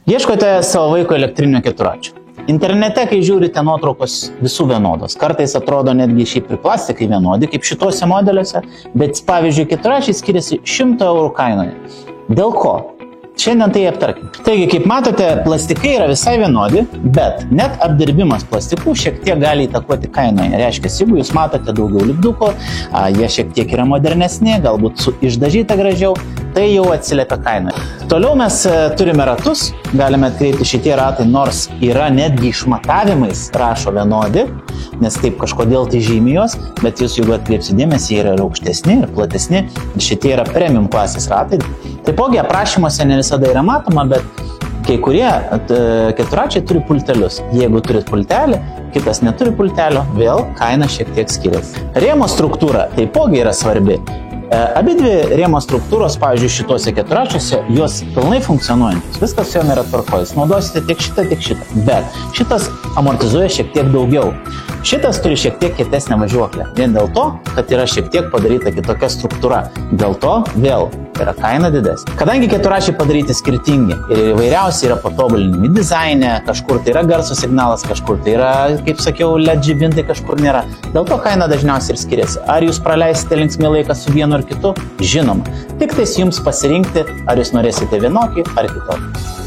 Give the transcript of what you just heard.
Ieškote savo vaiko elektrinio keturračio. Internete, kai žiūrite nuotraukos, visų vienodos. Kartais atrodo netgi šiaip ir plastikai vienodi, kaip šituose modeliuose, bet pavyzdžiui, keturračiai skiriasi 100 eurų kainoje. Dėl ko? Šiandien tai aptarkim. Taigi, kaip matote, plastikai yra visai vienodi, bet net apdirbimas plastikų šiek tiek gali įtakoti kainoje. Reiškia, jeigu jūs matote daugiau lipdukų, jie šiek tiek yra modernesni, galbūt išdažyta gražiau, tai jau atsiliepia kainoje. Toliau mes turime ratus, galime atkreipti šitie ratai, nors yra netgi išmatavimais rašo vienodi, nes taip kažkodėl tai žymi juos, bet jūs, jeigu atkreipsite dėmesį, yra aukštesni ir platesni, šitie yra premium klasės ratai. Taipogi aprašymuose ne visada yra matoma, bet kai kurie keturračiai turi pultelius. Jeigu turit pultelį, kitas neturi pultelio, vėl kaina šiek tiek skiriasi. Rėmo struktūra taipogi yra svarbi. Abidvi rėmo struktūros, pavyzdžiui, šituose keturračiuose, jos pilnai funkcionuojantis. Viskas su jom yra tvarkoj. Naudosite tiek šitą, tiek šitą. Bet šitas amortizuoja šiek tiek daugiau. Šitas turi šiek tiek kietesnę važiuoklę. Vien dėl to, kad yra šiek tiek padaryta kitokia struktūra. Dėl to vėl yra kaina didesnė. Kadangi keturračiai padaryti skirtingi ir įvairiausiai yra patobulinimi dizaine, kažkur tai yra garso signalas, kažkur tai yra, kaip sakiau, LED žibintai, kažkur nėra. Dėl to kaina dažniausiai ir skiriasi. Ar jūs praleisite linksmį laiką su vienu ar kitu? Žinoma. Tik tais jums pasirinkti, ar jūs norėsite vienokį ar kitokį.